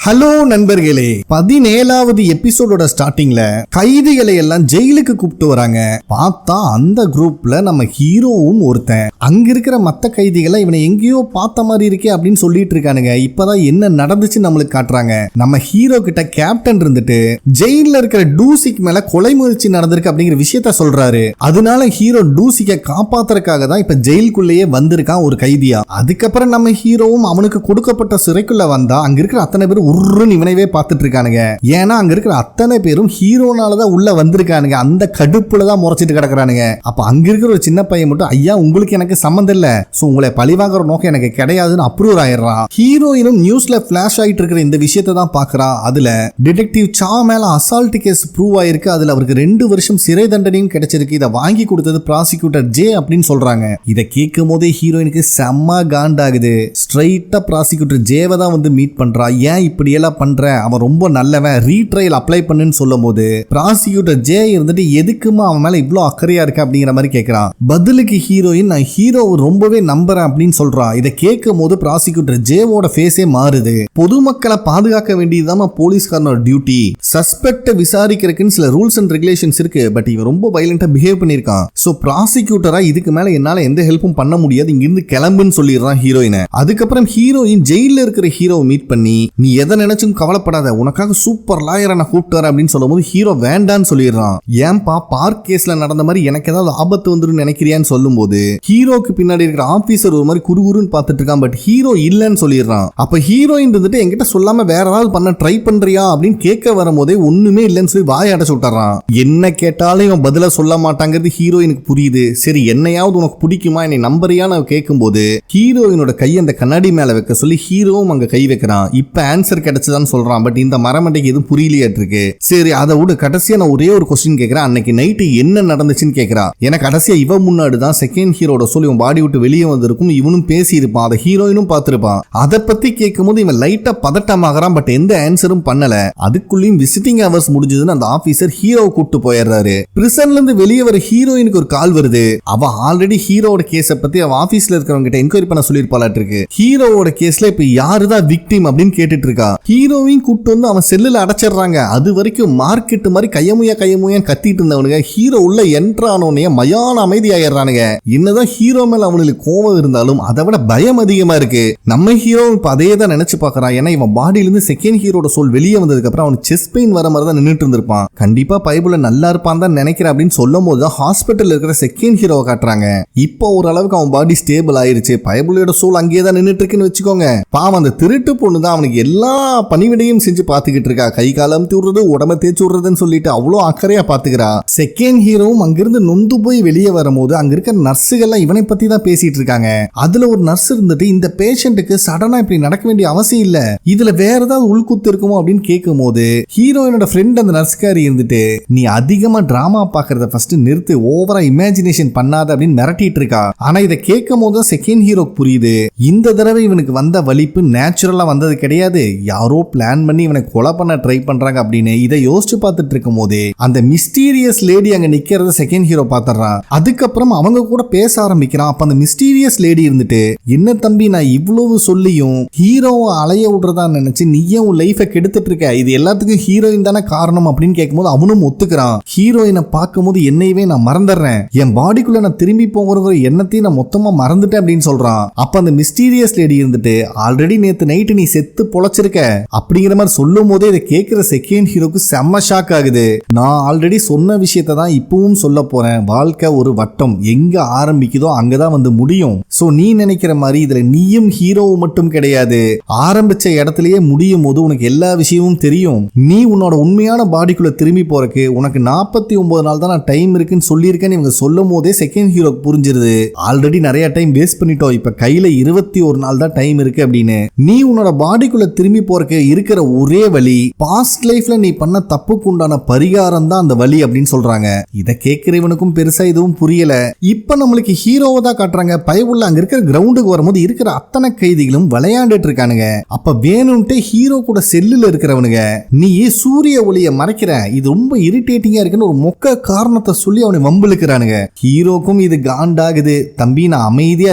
Hello நண்பர்களே, 17வது எபிசோடோட ஸ்டார்டிங்ல கைதிகளை எல்லாம் ஜெயிலுக்கு கூப்பிட்டு வராங்க. பார்த்தா அந்த குரூப்ல நம்ம ஹீரோவும் ஒருத்தன். அங்க இருக்கிற மத்த கைதிகளை இவனை எங்கேயோ பார்த்த மாதிரி இருக்கே அப்படின்னு சொல்லிட்டு இருக்கானுங்க. இப்பதான் என்ன நடந்துச்சு நம்மளுக்கு காட்டுறாங்க. நம்ம ஹீரோ கிட்ட கேப்டன் இருந்துட்டு ஜெயில இருக்கிற டூசிக்கு மேல கொலை முயற்சி நடந்திருக்கு அப்படிங்கிற விஷயத்த சொல்றாரு. அதனால ஹீரோ டூசிக்க காப்பாத்துறதுக்காக தான் இப்ப ஜெயிலுக்குள்ளேயே வந்திருக்கான் ஒரு கைதியா. அதுக்கப்புறம் நம்ம ஹீரோவும் அவனுக்கு கொடுக்கப்பட்ட சிறைக்குள்ள வந்தா அங்க இருக்கிற அத்தனை பேர் உருன்னு இவனைவே பார்த்துட்டு இருக்கானுங்க. ஏன்னா அங்க இருக்கிற அத்தனை பேரும் ஹீரோனாலதான் உள்ள வந்திருக்கானுங்க. அந்த கடுப்புலதான் முறைச்சிட்டு கிடக்குறானுங்க. அப்ப அங்க இருக்கிற ஒரு சின்ன பையன் மட்டும், ஐயா உங்களுக்கு எனக்கு சம்மந்தம் இல்ல, சோ உங்களை பழிவாங்குற நோக்கம் எனக்கு கிடையாதுன்னு அப்ரூவ் ஆயிடுறான். ஹீரோயினும் நியூஸ்ல பிளாஷ் ஆயிட்டு இருக்கிற இந்த விஷயத்தை தான் பாக்குறா. அதுல டிடெக்டிவ் சா மேல அசால்ட் கேஸ் ப்ரூவ் ஆயிருக்கு. அதுல அவருக்கு 2 வருஷம் சிறை தண்டனையும் கிடைச்சிருக்கு. இதை வாங்கி கொடுத்தது ப்ராசிக்யூட்டர் ஜே அப்படின்னு சொல்றாங்க. இதை கேட்கும் போதே ஹீரோயினுக்கு செம்ம காண்டாகுது. ஸ்ட்ரைட்டா ப்ராசிக்யூட்டர் ஜேவை தான் வந்து மீட் பண்றா. ஏன் இப்படி எல்லாம் பண்ற, அவன் ரொம்ப நல்லவன், ரீட்ரையல் அப்ளை பண்ணுன்னு சொல்லும் போது ப்ராசிக்யூட்டர் ஜே இருந்துட்டு எதுக்குமா அவன் மேல இவ்வளவு அக்கறையா இருக்கு அப்படிங்கிற மாதிரி கேட்கிறான். பதிலுக்கு ஹீரோயின், நான் ஹீரோ ரொம்பவே நம்புறேன் அப்படின்னு சொல்றான். இதை கேட்கும் போது ப்ராசிக்யூட்டர் ஜேவோட ஃபேஸே மாறுது. பொதுமக்களை பாதுகாக்க வேண்டியதுதான் போலீஸ்காரனோட டியூட்டி. சஸ்பெக்ட விசாரிக்கிறதுக்குன்னு சில ரூல்ஸ் அண்ட் ரெகுலேஷன்ஸ் இருக்கு. பட் இவன் ரொம்ப வயலண்டா பிஹேவ் பண்ணிருக்கான். சோ ப்ராசிக்யூட்டரா இதுக்கு மேல என்னால எந்த ஹெல்ப்பும் பண்ண முடியாது, இங்கிருந்து கிளம்புன்னு சொல்லிடுறான் ஹீரோயினை. அதுக்கப்புறம் ஹீரோயின் ஜெயில இருக்கிற ஹீரோவை மீட் பண்ணி, நீ எதை நினைச்சும் கவலைப்படாத, உனக்காக சூப்பர் லாயரை நான் கூப்பிட்டு வரேன் அப்படின்னு சொல்லும் போது ஹீரோ வேண்டான்னு சொல்லிடுறான். ஏன்பா பார்க் கேஸ்ல நடந்த மாதிரி எனக்கு ஏதாவது ஆபத்து வந்துடும் நினைக்கிறியான்னு சொல்லும் போது ஹீரோக்கு பின்னாடி இருக்கிற ஆபீசர் ஒரு மாதிரி குறுகுறுன்னு பார்த்துட்டு இருக்கான். பட் ஹீரோ இல்லன்னு சொல்லிடுறான். அப்ப ஹீரோயின் இருந்துட்டு என்கிட்ட சொல்லாம வேற ஏதாவது பண்ண ட்ரை பண்றியா அப்படின்னு கேட்க வரும்போதே ஒண்ணுமே இல்லைன்னு சொல்லி வாய அடைச்சு விட்டுறான். என்ன கேட்டாலும் இவன் பதில சொல்ல மாட்டாங்கிறது ஹீரோயினுக்கு புரியுது. சரி என்னையாவது உனக்கு பிடிக்குமா, என்னை நம்பறியான்னு கேட்கும் போது ஹீரோயினோட கை அந்த கண்ணாடி மேல வைக்க சொல்லி ஹீரோவும் அங்க கை வைக்கிறான். இப்ப ஆன்சர் கிடைச்சதான் சொல்றான். பட் இந்த மரமண்டைக்கு எதுவும் புரியலையாட்டு இருக்கு. சரி அதை விட கடைசியா நான் ஒரே ஒரு கொஸ்டின் கேட்கிறேன். அன்னைக்கு நைட்டு என்ன நடந்துச்சுன்னு கேட்கிறா. ஏன்னா கடைசியா இவன் முன்னாடி தான் செகண்ட் ஹீரோட சொல்லி இவன் பாடி விட்டு வெளியே வந்திருக்கும். இவனும் பேசி இருப்பான், அதை ஹீரோயினும் பார்த்திருப்பான். அதை பத்தி கேட்கும் போது இவன் லைட்டா பதட்டமாகறான். பட் எந்த ஆன்சரும் பண்ணல. அதுக்குள்ளேயும் விசிட்டிங் ஹவர்ஸ் முடிஞ்சதுன்னு அந்த ஆபீசர் ஹீரோவை கூப்பிட்டு போயிடுறாரு. பிரிசன்ல இருந்து வெளியே வர ஹீரோயினுக்கு ஒரு கால் வருது. அவ ஆல்ரெடி ஹீரோட கேஸ பத்தி அவ ஆபீஸ்ல இருக்கிறவங்க கிட்ட என்கொயரி பண்ண சொல்லிருப்பாளாட்டு இருக்கு. ஹீரோவோட கேஸ்ல இப்ப யாருதான் விக்டிம் அப்படின்னு கேட்டுட்டு இருக்கா. ஹீரோவையும் கூப்பிட்டு வந்து அவன் செல்லுல அடைச்சிடுறாங்க. அது வரைக்கும் மார்க்கெட் மாதிரி கையமுயான்னு கத்திட்டு இருந்தவனுங்க ஹீரோ உள்ள என்ட்ரானோனே மயான அமைதி ஆயிடுறானுங்க. என்னதான் ஹீரோ மேல அவனுக்கு கோவம் இருந்தாலும் அதை விட பயம் அதிகமா இருக்கு. நம்ம ஹீரோ இப்ப அதே தான் நினைச்சு பாக்குறான். ஏன்னா இவன் பாடியில இருந்து செகண்ட் ஹீரோட சோல் வெளியே வந்ததுக்கு அப்புறம் அவனுக்கு செஸ்ட் பெயின் வர மாதிரி தான் நின்றுட்டு இருந்திருப்பான். கண்டிப்பா பைபிள்ல நல்லா இருப்பான் தான் நினைக்கிறேன் அப்படின்னு சொல்லும் போது ஹாஸ்பிட்டல் இருக்கிற செகண்ட் ஹீரோவை காட்டுறாங்க. இப்போ ஓரளவுக்கு அவன் பாடி ஸ்டேபிள் ஆயிருச்சு. பைபிளோட சோல் அங்கேயே தான் நின்றுட்டு இருக்குன்னு வச்சுக்கோங்க. பாவம் அந்த திருட்டு பொண்ணு தான் அவனுக்கு எல்லா பணிவிடையும் செஞ்சு பாத்துக்கிட்டு இருக்கா. கை காலம் தூர்றது, உடம்ப தேய்ச்சி விடுறதுன்னு சொல்லிட்டு அவ்வளோ அக்கறையா பாத்துக்கிறா. செகண்ட் ஹீரோவும் அங்கிருந்து நொந்து போய் வெளியே வரும்போது அங்க இருக்கிற நர்ஸுகள்லாம் இவனை பத்தி தான் பேசிட்டு இருக்காங்க. அதுல ஒரு நர்ஸ் இருந்துட்டு, இந்த பேஷண்ட்டுக்கு சடனா இப்படி நடக்க வேண்டிய அவசியம் இல்ல, இதுல வேற ஏதாவது உள்குத்து இருக்குமோ அப்படின்னு கேட்கும் போது ஹீரோயினோட ஃப்ரெண்ட் அந்த நர்ஸ்காரி இருந்துட்டு, நீ அதிகமா டிராமா பாக்குறத ஃபர்ஸ்ட் நிறுத்து, ஓவரா இமேஜினேஷன் பண்ணாத அப்படின்னு மிரட்டிட்டு இருக்கா. ஆனா இதை கேட்கும் போது செகண்ட் ஹீரோக்கு புரியுது, இந்த தடவை இவனுக்கு வந்த வலிப்பு நேச்சுரலா வந்தது கிடையாது, யாரோ பிளான் பண்ணி இவனை கொலை பண்ண ட்ரை பண்றாங்க அப்படின்னு. இதை யோசிச்சு பார்த்துட்டு இருக்கும் போதே அந்த மிஸ்டீரியஸ் லேடி அங்க நிக்கிறத செகண்ட் ஹீரோ பாத்துறான். அதுக்கப்புறம் அவங்க கூட பேச ஆரம்பிக்கிறான். அப்ப அந்த மிஸ்டீரியஸ் லேடி இருந்துட்டு, என்ன தம்பி நான் இவ்வளவு சொல்லியும் ஹீரோவை அலைய விடுறதா நினைச்சு நீயும் உன் லைஃபை கெடுத்துட்டு இருக்க, இது எல்லாத்துக்கும் ஹீரோயின் தானே காரணம் அப்படின்னு கேட்கும்போது அவனும் ஒத்துக்கிறான். ஹீரோயினை பார்க்கும் போது என்னையவே நான் மறந்துடுறேன், என் பாடிக்குள்ள நான் திரும்பி போங்கிற எண்ணத்தையும் நான் மொத்தமா மறந்துட்டேன் அப்படின்னு சொல்றான். அப்ப அந்த மிஸ்டீரியஸ் லேடி இருந்துட்டு, ஆல்ரெடி நேத்து நைட்டு நீ செத்து பொழைச்சிருக்க அப்படிங்கிற மாதிரி சொல்லும் போதே இதை கேட்கிற செகண்ட் ஹீரோக்கு செம்ம ஷாக் ஆகுது. நான் ஆல்ரெடி சொன்ன விஷயத்தை தான் இப்பவும் சொல்ல போறேன், வாழ்க்கை ஒரு வட்டம், எங்க ஆரம்பிக்குதோ அங்கதான் வந்து முடியும். சோ நீ நினைக்கிற மாதிரி இதுல நீயும் ஹீரோவும் மட்டும் கிடையாது, ஆரம்பிச்ச இடத்துலயே முடியும் போது உனக்கு எல்லா விஷயமும் தெரியும். நீ உன்னோட உண்மையான பாடிக்குள்ள திரும்பி போறக்கு உனக்கு 49 நாள் தான் டைம் இருக்குன்னு சொல்லியிருக்கேன்னு இவங்க சொல்லும் போதே செகண்ட் ஹீரோக்கு புரிஞ்சிருது, ஆல்ரெடி நிறைய டைம் வேஸ்ட் பண்ணிட்டோம், இப்ப கையில 21 நாள் தான் டைம் இருக்கு அப்படின்னு. நீ உன்னோட பாடிக்குள்ள திரும்பி போறக்கு இருக்கிற ஒரே வழி, பாஸ்ட் லைஃப்ல நீ பண்ண தப்புக்கு உண்டான பரிகாரம் தான் அந்த வழி அப்படின்னு சொல்றாங்க. இதை கேட்கிறவனுக்கும் பெருசா எதுவும் புரியல. இப்ப நம்மளுக்கு ஹீரோவை தான் காட்டுறாங்க. பயவுள்ள அங்க இருக்கிற கிரவுண்டுக்கு வரும்போது இருக்கிற அத்தனை கைதிகளும் விளையாண்டுட்டு இருக்கானுங்க. அப்ப வேணும்ட்டு ஹீரோ கூட செல்லுல இருக்கிறவனுங்க, நீ சூரிய ஒளிய மறைக்கிற, இது ரொம்ப இரிட்டேட்டிங்கா இருக்குன்னு ஒரு மொக்க காரணத்தை சொல்லி அவனை வம்பிழுக்கிறானுங்க. ஹீரோக்கும் இது காண்டாகுது. தம்பி நான் அமைதியா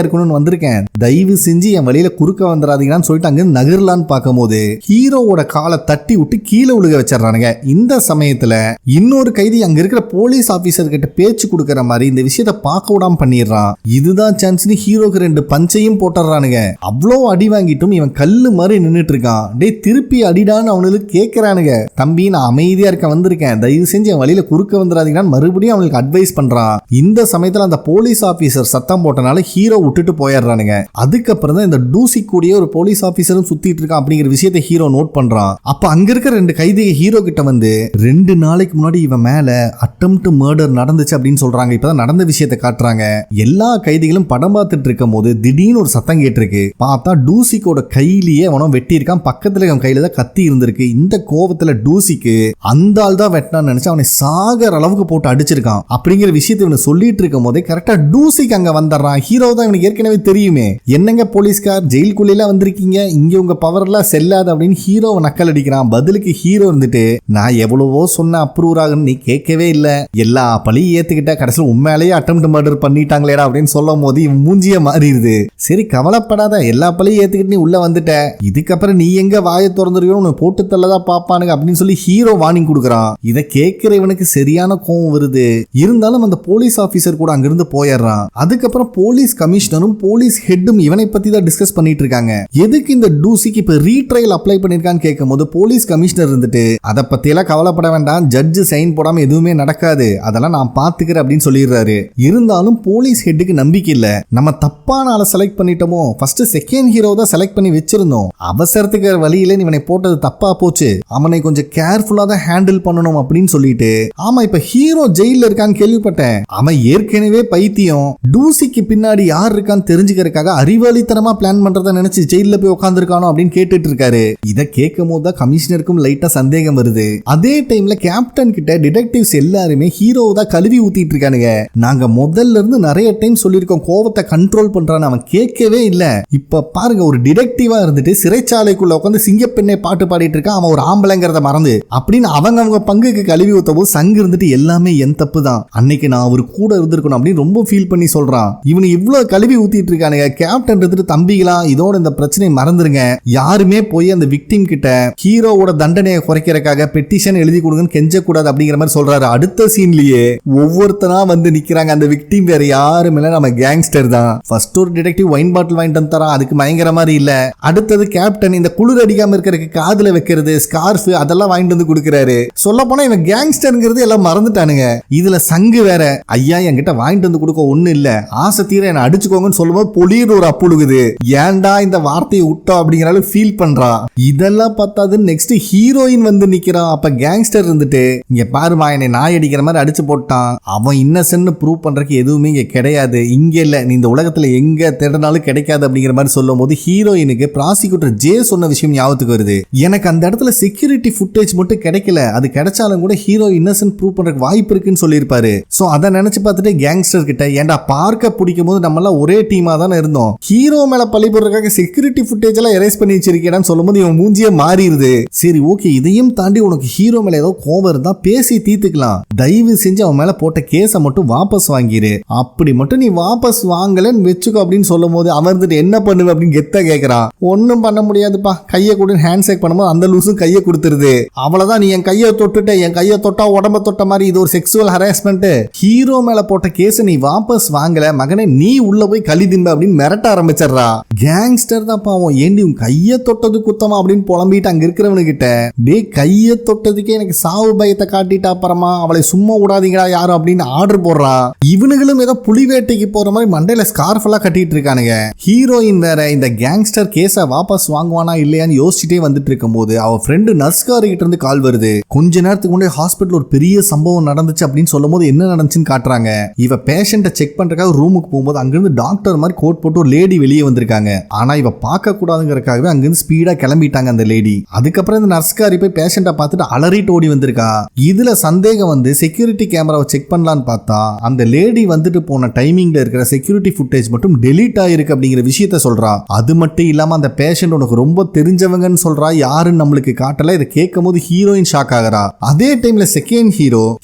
இருக்கணும்னு வந்திருக்கேன், தயவு செஞ்சு என் வழியில குறுக்க வந்துடாதீங்கன்னு சொல்லிட்டு அங்க நகரலான்னு பார்க்கும் போது போது ஹீரோவோட காலை தட்டி விட்டு கீழே விழுக வச்சிடறானுங்க. இந்த சமயத்துல இன்னொரு கைதி அங்க இருக்கிற போலீஸ் ஆபீசர் கிட்ட பேச்சு கொடுக்கற மாதிரி இந்த விஷயத்த பார்க்க விடாம பண்ணிடுறான். இதுதான் சான்ஸ்னு ஹீரோக்கு 2 பஞ்சையும் போட்டுறானுங்க. அவ்வளோ அடி வாங்கிட்டும் இவன் கல்லு மாதிரி நின்றுட்டு இருக்கான். டே திருப்பி அடிடான்னு அவனுக்கு கேட்கறானுங்க. தம்பி நான் அமைதியா இருக்க வந்திருக்கேன், தயவு செஞ்சு என் வழியில குறுக்க வந்துடாதீங்கன்னு மறுபடியும் அவனுக்கு அட்வைஸ் பண்றான். இந்த சமயத்துல அந்த போலீஸ் ஆபீசர் சத்தம் போட்டனால ஹீரோ விட்டுட்டு போயிடுறானுங்க. அதுக்கப்புறம் தான் இந்த டூசி கூடிய ஒரு போலீஸ் ஆபீசரும் சுத்திட்டு இருக்கான் அப்படிங்கிற விஷயத்தை ஹீரோ நோட் பண்றான். அப்ப அங்க இருக்கிற 2 கைதிகள் ஹீரோ கிட்ட வந்து 2 நாளைக்கு முன்னாடி இவன் மேல அட்டெம்ப்ட் மர்டர் நடந்துச்சு அப்படின்னு சொல்றாங்க. இப்பதான் நடந்த விஷயத்தை காட்டுறாங்க. எல்லா கைதிகளும் படம் பார்த்துட்டு இருக்கும் போது திடீர்னு ஒரு சத்தம் கேட்டிருக்கு. பார்த்தா டூசிக்கோட கையிலேயே அவனும் வெட்டி இருக்கான். பக்கத்துல அவன் கையில தான் கத்தி இருந்திருக்கு. இந்த கோவத்துல டூசிக்கு அந்த ஆள் தான் வெட்டினான்னு நினைச்சு அவனை சாகர அளவுக்கு போட்டு அடிச்சிருக்கான். அப்படிங்கிற விஷயத்தை இவனை சொல்லிட்டு இருக்கும் போதே கரெக்டா டூசிக்கு அங்க வந்துடுறான். ஹீரோ தான் இவனுக்கு ஏற்கனவே தெரியுமே. என்னங்க போலீஸ்கார் ஜெயிலுக்குள்ள வந்திருக்கீங்க, இங்க உங்க பவர் எல்லாம் செல்லாது அப்படின்னு ஹீரோவை நக்கல் அடிக்கிறான். பதிலுக்கு ஹீரோ இருந்துட்டு நான் எவ்வளவோ சொன்ன அப்ரூவ் ஆகுன்னு நீ கேட்கவே இல்ல, எல்லா பழியும் ஏத்துக்கிட்ட, கடைசியில் உண்மையிலேயே அட்டெம்ப்ட் மர்டர் பண்ணிட்டாங்களேடா அப்படின்னு சொல்லும் போது இவன் மூஞ்சிய மாறிடுது. சரி கவலைப்படாத, எல்லா பழியும் ஏத்துக்கிட்டு நீ உள்ள வந்துட்ட, இதுக்கப்புறம் நீ எங்க வாயை திறந்துருக்கணும் போட்டு தள்ளதான் பாப்பானுங்க அப்படின்னு சொல்லி ஹீரோ வார்னிங் கொடுக்குறான். இதை கேட்கிற இவனுக்கு சரியான கோவம் வருது. இருந்தாலும் அந்த போலீஸ் ஆபீசர் கூட அங்கிருந்து போயிடுறான். அதுக்கப்புறம் போலீஸ் கமிஷனரும் போலீஸ் ஹெட்டும் இவனை பத்தி தான் டிஸ்கஸ் பண்ணிட்டு இருக்காங்க. எதுக்கு இந்த டூசிக்கு இப்ப ரீட்ரையல் அப்ளை பண்ணிருக்கான்னு கேட்கும் போது போலீஸ் கமிஷனர் இருந்துட்டு அதை பத்தி எல்லாம் கவலைப்பட வேண்டாம், ஜட்ஜ் சைன் போடாம எதுவுமே நடக்காது, அதெல்லாம் நான் பாத்துக்கிறேன் அப்படின்னு சொல்லிடுறாரு. இருந்தாலும் போலீஸ் ஹெட்டுக்கு நம்பிக்கை இல்ல. நம்ம தப்பான ஆளை செலக்ட் பண்ணிட்டோமோ, ஃபர்ஸ்ட் செகண்ட் ஹீரோ தான் செலக்ட் பண்ணி வச்சிருந்தோம், அவசரத்துக்கு வழியில இவனை போட்டது தப்பா போச்சு, அவனை கொஞ்சம் கேர்ஃபுல்லா தான் ஹேண்டில் பண்ணணும் அப்படின்னு சொல்லிட்டு. ஆமா இப்ப ஹீரோ ஜெயில இருக்கான்னு கேள்விப்பட்டேன், அவன் ஏற்கனவே பைத்தியம், டூசிக்கு பின்னாடி யார் இருக்கான்னு தெரிஞ்சுக்கிறதுக்காக அறிவாளித்தனமா பிளான் பண்றத நினைச்சு ஜெயில போய் உட்கார்ந்துருக்கானோ அப்படின்னு கேட்டுட்டு இருக்காரு. இதை கேட்கும் போது தான் கமிஷனருக்கும் லைட்டா சந்தேகம் வருது. அதே டைம்ல கேப்டன் கிட்ட டிடெக்டிவ்ஸ் எல்லாருமே ஹீரோவை தான் கழுவி ஊத்திட்டு இருக்கானுங்க. நாங்க முதல்ல இருந்து நிறைய டைம் சொல்லியிருக்கோம் கோவத்தை கண்ட்ரோல் பண்றான்னு, அவன் கேட்கவே இல்ல. இப்ப பாருங்க ஒரு டிடெக்டிவா இருந்துட்டு சிறைச்சாலைக்குள்ள உட்காந்து சிங்கப்பெண்ணை பாட்டு பாடிட்டு இருக்கான், அவன் ஒரு ஆம்பளைங்கிறத மறந்து அப்படின்னு அவங்க பங்குக்கு கழுவி ஊத்த போது சங்கு இருந்துட்டு எல்லாமே என் தப்பு தான், அன்னைக்கு நான் அவர் கூட இருந்திருக்கணும் அப்படின்னு ரொம்ப ஃபீல் பண்ணி சொல்றான். இவனு இவ்வளவு கழுவி ஊத்திட்டு இருக்கானுங்க. கேப்டன் இருந்துட்டு தம்பிகளா இதோட இந்த பிரச்சனை மறந்துருங்க, யாருமே போய் அந்த விக்டிம் கிட்ட ஹீரோவோட தண்டனையை குறைக்கிறதுக்காக பெட்டிஷன் எழுதி கொடுங்கன்னு கெஞ்ச கூடாது அப்படிங்கிற மாதிரி சொல்றாரு. அடுத்த சீன்லயே ஒவ்வொருத்தனா வந்து நிக்கிறாங்க. அந்த விக்டிம் வேற யாரும் இல்ல, நம்ம கேங்ஸ்டர் தான். ஃபர்ஸ்ட் ஒரு டிடெக்டிவ் ஒயின் பாட்டில் வாங்கிட்டு வந்து தரான், அதுக்கு பயங்கர மாதிரி இல்ல. அடுத்தது கேப்டன் இந்த குளிர் அடிக்காம இருக்கிறதுக்கு காதுல வைக்கிறது ஸ்கார்ஃப் அதெல்லாம் வாங்கிட்டு வந்து கொடுக்குறாரு. சொல்ல போனா இவன் கேங்ஸ்டர்ங்கிறது எல்லாம் மறந்துட்டானுங்க. இதுல சங்கு வேற, ஐயா என்கிட்ட வாங்கிட்டு வந்து கொடுக்க ஒண்ணு இல்ல, ஆசை தீர என்ன அடிச்சுக்கோங்கன்னு சொல்லும்போது பொலியர் ஒரு அப்புழுகுது. ஏன்டா இந்த வார்த்தையை விட்டோம் அப்படிங்கிற அளவுக்கு ஃபீல் பண்றா. இதெல்லாம் பார்த்தாது நெக்ஸ்ட் ஹீரோயின் வந்து நிக்கிறான். அப்ப கேங்ஸ்டர் இருந்துட்டு இங்க பாருமா என்னை நாய் அடிக்கிற மாதிரி அடிச்சு போட்டான், அவன் இன்னசென்ட் ப்ரூவ் பண்றதுக்கு எதுவுமே இங்க கிடையாது, இங்க இல்ல, நீ இந்த உலகத்துல எங்க தேடினாலும் கிடைக்காது அப்படிங்கிற மாதிரி சொல்லும் போது ஹீரோயினுக்கு ப்ராசிக்யூட்டர் ஜே சொன்ன விஷயம் ஞாபகத்துக்கு வருது. எனக்கு அந்த இடத்துல செக்யூரிட்டி ஃபுட்டேஜ் மட்டும் கிடைக்கல, அது கிடைச்சாலும் கூட ஹீரோ இன்னசென்ட் ப்ரூவ் பண்றதுக்கு வாய்ப்பு இருக்குன்னு சொல்லியிருப்பாரு. சோ அதை நினைச்சு பார்த்துட்டு கேங்ஸ்டர் கிட்ட ஏன்டா பார்க்க பிடிக்கும் போது நம்ம எல்லாம் ஒரே டீமா தானே இருந்தோம், ஹீரோ மேல பழி போடுறதுக்காக செக்யூரிட்டி ஃபுட்டேஜ் எல்லாம் எரேஸ் பண்ணி வச்சிருக்கேன்னு சொல்லும்போது இவன் மூஞ்சியே மாறிடுது. சரி ஓகே, இதையும் தாண்டி உனக்கு ஹீரோ மேல ஏதோ கோபம் இருந்தா பேசி தீர்த்துக்கலாம், தயவு செஞ்சு அவன் மேல போட்ட கேஸை மட்டும் வாபஸ் வாங்கிரு, அப்படி மட்டும் நீ வாபஸ் வாங்கலன்னு வச்சுக்கோ அப்படின்னு சொல்லும் போது அவன் இருந்துட்டு என்ன பண்ணுவ அப்படின்னு கெத்த கேட்கறான். ஒன்னும் பண்ண முடியாதுப்பா, கையை கொடு ஹேண்ட் ஷேக் பண்ணும்போது அந்த லூசும் கையை கொடுத்துருது. அவ்வளவுதான், நீ என் கையை தொட்டுட்ட, என் கையை தொட்டா உடம்ப தொட்ட மாதிரி, இது ஒரு செக்ஸுவல் ஹராஸ்மெண்ட், ஹீரோ மேல போட்ட கேஸை நீ வாபஸ் வாங்கல மகனே, நீ உள்ள போய் களி திம்ப அப்படின்னு மிரட்ட ஆரம்பிச்சிடறா. கேங்ஸ்டர் தான் பாவம், ஏண்டி உன் கையை தொட்டது குத்தமா அப்படின்னு புலம்பிட்டு அங்க இருக்கிறவனுக்கிட்ட டே கையை தொட்டதுக்கே எனக்கு சாவு பயத்தை காட்டிட்டா அப்புறமா அவளை சும்மா விடாதீங்களா யாரும் அப்படின்னு ஆர்டர் போடுறான். இவனுங்களும் ஏதோ புலி வேட்டைக்கு போற மாதிரி மண்டையில ஸ்கார்ஃப் எல்லாம் கட்டிட்டு இருக்கானுங்க. ஹீரோயின் வேற இந்த கேங்ஸ்டர் கேஸை வாபஸ் வாங்குவானா இல்லையான்னு யோசிச்சுட்டே வந்துட்டு இருக்கும் போது அவ ஃப்ரெண்டு நர்ஸ்காரி கிட்ட இருந்து கால் வருது. கொஞ்ச நேரத்துக்கு முன்னாடி ஹாஸ்பிட்டல் ஒரு பெரிய சம்பவம் நடந்துச்சு அப்படின்னு சொல்லும் போது என்ன நடந்துச்சுன்னு காட்டுறாங்க. இவ பேஷண்ட்டை செக் பண்றதுக்காக ரூமுக்கு போகும்போது அங்கிருந்து டாக்டர் மாதிரி கோட் போட்டு ஒரு லேடி வெளியே வந்திருக்காங்க. ஆனா இவ பார்க்க கூடாதுங்கிறதுக்காகவே அங்கிருந்து ஸ்பீடா கிளம்பிட்டாங்க அந்த லேடி. அதுக்கப்புறம் இந்த நர்ஸ்காரி போய் பேஷண்ட்டை பார்த்துட்டு அலறிட்டு ஓடி வந்திருக்கா. இதுல சந்தேகம் வந்து செக்யூரிட்டி கேமராவை செக் பண்ணலான்னு பார்த்தா அந்த லேடி வந்துட்டு போன டைமிங்ல இருக்கிற செக்யூரிட்டி ஃபுட்டேஜ் மட்டும் டெலீட் ஆயிருக்கு அப்படிங்கிற விஷயத்த சொல்றா. அது மட்டும் இல்லாம அந்த பேஷண்ட் உனக்கு ரொம்ப தெரிஞ்சவங்கன்னு சொல்றா, யாருன்னு நம்மளுக்கு காட்டல. இதை கேட்கும் போது ஹீரோயின் ஷாக் ஆகிறா. அதே டைம்ல செகண்ட்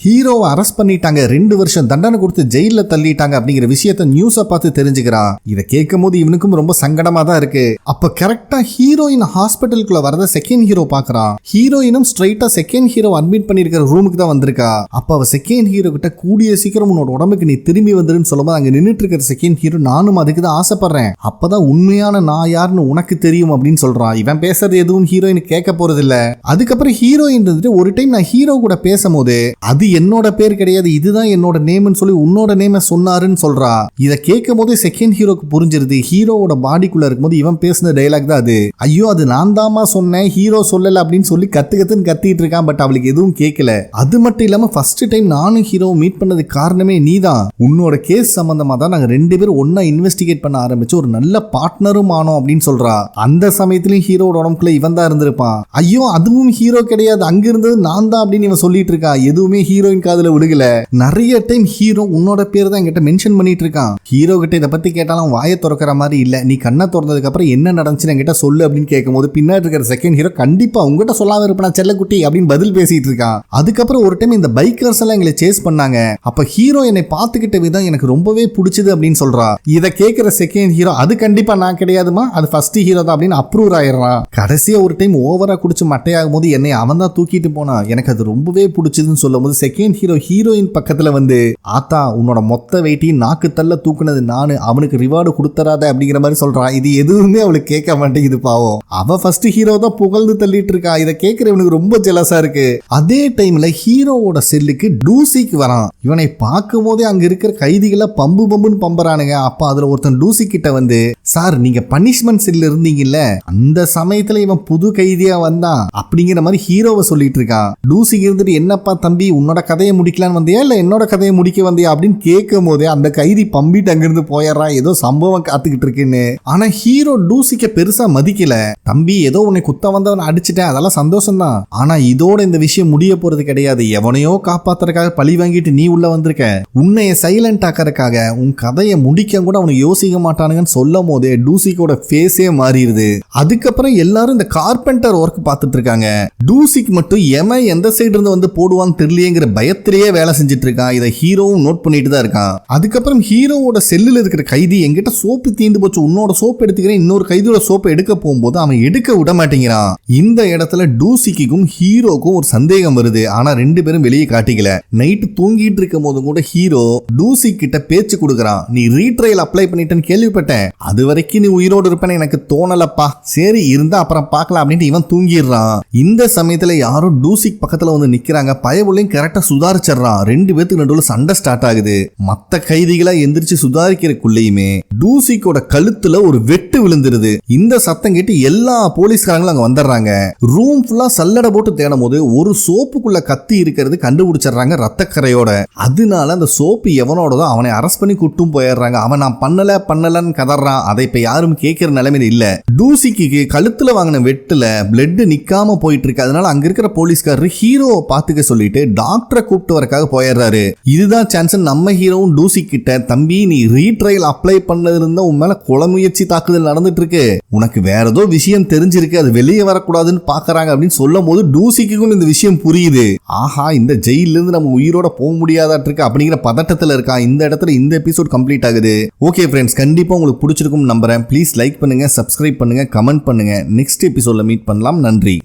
ஹீரோவை அரெஸ்ட் பண்ணிட்டாங்க, 2 வருஷம் தண்டனை கொடுத்து ஜெயில தள்ளிட்டாங்க அப்படிங்கிற விஷயத்த நியூஸை பார்த்து தெரிஞ்சுக்கிறா. இதை கேட்கும் போது இவனுக்கும் ரொம்ப சங்கடமா தான் இருக்கு. அப்ப கரெக்டா ஹீரோயின் ஹாஸ்பிட்டலுக்குள்ள வரத செகண்ட் ஹீரோ பாக்குறான். ஹீரோயினும் ஸ்ட்ரைட்டா செகண்ட் ஹீரோ அட்மிட் பண்ணிருக்கிற ரூமுக்கு தான் வந்திருக்கா. அப்ப அவ செகண்ட் ஹீரோ கிட்ட கூடிய சீக்கிரம் உன்னோட உடம்புக்கு நீ திரும்பி வந்துருன்னு சொல்லும்போது அங்க நின்னுட்டு இருக்கிற செகண்ட் ஹீரோ நானும் அதுக்கு தான் ஆசைப்படுறேன், அப்பதான் உண்மையான நான் யாருன்னு உனக்கு தெரியும் அப்படின்னு சொல்றான். இவன் பேசுறது எதுவும் ஹீரோயின் கேட்க போறது இல்ல. அதுக்கப்புறம் ஹீரோயின் வந்துட்டு ஒரு டைம் நான் ஹீரோ கூட பேசும்போது அது என்னோட பேர் கிடையாது, இதுதான் என்னோட நேம்னு சொல்லி உன்னோட நேம சொன்னாருன்னு சொல்றா. இதை கேட்கும் போது செகண்ட் ஹீரோக்கு புரிஞ்சிருது ஹீரோவோட பாடிக்குள்ள இருக்கும்போது இவன் பேசின டைலாக் தான் அது. ஐயோ அது நான் தாமா சொன்னேன், ஹீரோ சொல்லல அப்படின்னு சொல்லி கத்துன்னு கத்திட்டு இருக்கான். பட் அவளுக்கு எதுவும் கேட்கல. அது மட்டும் இல்லாம ஃபர்ஸ்ட் டைம் நானும் ஹீரோ மீட் பண்ணதுக்கு காரணமே நீதான். உன்னோட கேஸ் சம்பந்தமா தான் நாங்க ரெண்டு பேரும் ஒன்னா இன்வெஸ்டிகேட் பண்ண ஆரம்பிச்சு ஒரு நல்ல பார்ட்னரும் ஆனோம் அப்படின்னு சொல்றா. அந்த சமயத்திலயும் ஹீரோட உடம்புக்குள்ள இவன் தான் இருந்திருப்பான். ஐயோ அதுவும் ஹீரோ கிடையாது, அங்க இருந்தது நான் தான் அப்படின்னு இவன் சொல்லிட்டு இருக்கா. எதுவுமே ஹீரோயின் காதுல விழுகல. நிறைய டைம் ஹீரோ உன்னோட பேர் தான் என்கிட்ட மென்ஷன் பண்ணிட்டு இருக்கான். ஹீரோ கிட்ட இதை பத்தி கேட்டாலும் வாயை திறக்கிற மாதிரி இல்ல. நீ கண்ணை திறந்ததுக்கு அப்புறம் என்ன நடந்துச்சுன்னு என்கிட்ட சொல்லு அப்படின்னு கேட்கும் போது பின்னாடி இருக்கிற செகண்ட் ஹீரோ கண்டிப்பா உங்ககிட்ட சொல்லாம இருப்பா செல்லக்குட்டி அப்படின்னு பதில் பேசிட்டு இருக்கான். அதுக்கப்புறம் ஒரு டைம் இந்த பைக்கர்ஸ் எல்லாம் எங்களை சேஸ் பண்ணாங்க. அப்ப ஹீரோ என்னை பார்த்துக்கிட்ட விதம் எனக்கு ரொம்பவே பிடிச்சது அப்படின்னு சொல்றா. இதை கேட்கிற செகண்ட் ஹீரோ அது கண்டிப்பா நான் கிடையாதுமா, அது ஃபர்ஸ்ட் ஹீரோ தான் அப்படின்னு அப்ரூவ் ஆயிடுறான். கடைசியா ஒரு டைம் ஓவரா குடிச்சு மட்டையாகும் போது என்னை அவன் தான் தூக்கிட்டு போனா, எனக்கு அது ரொம்பவே பிடிச்சதுன்னு சொல்லும் போது செகண்ட் ஹீரோ ஹீரோயின் பக்கத்துல வந்து ஆத்தா உன்னோட மொத்த வெயிட்டையும் நாக்கு தள்ள தூக்குனது நானு, அவனுக்கு ரிவார்டு கொடுத்தராத அப்படிங்கிற மாதிரி சொல்றான். இது எதுவுமே அவளுக்கு கேட்க மாட்டேங்குது பாவம். அவ ஃபர்ஸ்ட் ஹீரோ தான் புகழ்ந்து தள்ளிட்டு இருக்கா. இதை கேட்கிற இவனுக்கு ரொம்ப ஜெலஸா இருக்கு. அதே டைம்ல ஹீரோவோட செல்லுக்கு டூசிக்கு வரான். இவனை பார்க்கும் போதே அங்க இருக்கிற கைதிகளை பம்புன்னு பம்பறானுங்க. அப்ப அதுல ஒருத்தன் டூசி கிட்ட வந்து சார் நீங்க பனிஷ்மெண்ட் செல்ல இருந்தீங்கல்ல, அந்த சமயத்துல இவன் புது கைதியா வந்தான் அப்படிங்கிற மாதிரி ஹீரோவை சொல்லிட்டு இருக்கான். டூசிக்கு இருந்துட்டு என்னப்பா தம்பி உன்னோட கதையை முடிக்கலான்னு வந்தியா இல்ல என்னோட கதையை முடிக்க வந்தியா அப்படின்னு கேட்கும் போதே அந்த கைதி பம்பிட்டு அங்கிருந்து போயிடுறான். ஏதோ சம்பவம் காத்துக்கிட்டு இருக்குன்னு. ஆனா ஹீரோ டூசிக்க பெருசா மதிக்கல. தம்பி ஏதோ உன்னை குத்த வந்தவன் அடிச்சுட்டேன், அதெல்லாம் சந்தோஷம் தான். ஆனா இதோட இந்த விஷயம் முடிய போறது கிடையாது. எவனையோ காப்பாத்துறதுக்காக பழி வாங்கிட்டு நீ உள்ள வந்திருக்க. உன்னைய சைலண்ட் ஆக்கறதுக்காக உன் கதையை முடிக்க கூட அவனுக்கு யோசிக்க மாட்டானுங்கன்னு சொல்லும் போதே டூசிக்கோட ஃபேஸே மாறிடுது. அதுக்கப்புறம் எல்லாரும் இந்த கார்பெண்டர் ஒர்க் பார்த்துட்டு இருக்காங்க. டூசிக்கு மட்டும் எவன் எந்த சைடு இருந்து வந்து போடுவான்னு தெரியலையேங்கிற பயத்திலேயே வேலை செஞ்சுட்டு இருக்கான். இதை ஹீரோவும் நோட் பண்ணிட்டு தான் இருக்கான். அதுக்கப்புறம் ஹீரோவோட செல்லில் இருக்கிற கைதி என்கிட்ட சோப்பு தீந்து போச்சு, உன்னோட சோப்பு எடுத்துக்கிறேன், இன்னொரு கைதியோட சோப்பை எடுக்க போகும்போது அவன் எடுக்க விட மாட்டேங்கிறான். இந்த இடத்துல டூசிக்கும் ஹீரோக்கும் ஒரு சந்தேகம் வருது. ஆனா ரெண்டு பேரும் வெளியே காட்டிக்கல. நைட்டு தூங்கிட்டு இருக்கும் போது கூட ஹீரோ டூசி கிட்ட பேச்சு கொடுக்கறான். நீ ரீட்ரையல் அப்ளை பண்ணிட்டேன்னு கேள்விப்பட்டேன், அது வரைக்கும் நீ உயிரோடு இருப்பேன்னு எனக்கு தோணலப்பா, சரி இருந்தா அப்புறம் பார்க்கலாம் அப்படின்ட்டு இவன் தூங்கிடுறான். இந்த சமயத்துல யாரோ டூசிக் பக்கத்துல வந்து நிக்கிறாங்க. பயவுலையும் கரெக்டா சுதாரிச்சிடறான். ரெண்டு பேத்துக்கு நடுவில் சண்டை ஸ்டார்ட் ஆகுது. மத்த கைதிகளா எந்திரிச்சு சுதாரிக்கிறக்குள்ளேயுமே டூசிக்கோட கழுத்துல ஒரு வெட்டு விழுந்துருது. இந்த சத்தம் கேட்டு எல்லா போலீஸ்காரங்களும் அங்க வந்துடுறாங்க. ரூம் ஃபுல்லா சல்லடை போட்டு தேடும் போது ஒரு சோப்புக்குள்ள கத்தி இருக்கிறது கண்டுபிடிச்சிடுறாங்க ரத்தக்கரையோட. அதனால அந்த சோப்பு எவனோடதோ அவனை அரெஸ்ட் பண்ணி கூட்டும் போயிடுறாங்க. அவன் நான் பண்ணலன்னு கதறான். அதை இப்ப யாரும் கேட்கிற நிலைமையில இல்ல. டூசிக்கு கழுத்துல வாங்கின வெட்டுல பிளட் நிக்காம போயிட்டு இருக்கு. அதனால அங்க இருக்கிற போலீஸ்காரர் ஹீரோவை பாத்துக்க சொல்லிட்டு டாக்டரை கூப்பிட்டு வரக்காக போயிடுறாரு. இதுதான் சான்ஸ். நம்ம ஹீரோவும் டூசி கிட்ட தம்பி நீ ரீட்ரையல் அப்ளை பண்ணது இருந்தா உன் மேல கொலை முயற்சி தாக்குதல் நடந்துட்டு இருக்கு, உனக்கு வேற ஏதோ விஷயம் தெரிஞ்சிருக்கு, அது வெளியே வரக்கூடாதுன்னு பாக்குறாங்க அப்படின்னு சொல்லும் போது டூசிக்கும் இந்த விஷயம் புரியுது. ஆஹா இந்த ஜெயில இருந்து நம்ம உயிரோட போக முடியாதாட்டு இருக்கு அப்படிங்கிற பதட்டத்துல இருக்கா. இந்த இடத்துல இந்த எபிசோட் கம்ப்ளீட் ஆகுது. ஓகே ஃப்ரெண்ட்ஸ், கண்டிப்பா உங்களுக்கு பிடிச்சிருக்கும் நம்புறேன். ப்ளீஸ் லைக் பண்ணுங்க, சப்ஸ்கிரைப் பண்ணுங்க, கமெண்ட் பண்ணுங்க. நெக்ஸ்ட் எபிசோட்ல மீட் பண்ணலாம். நன்றி.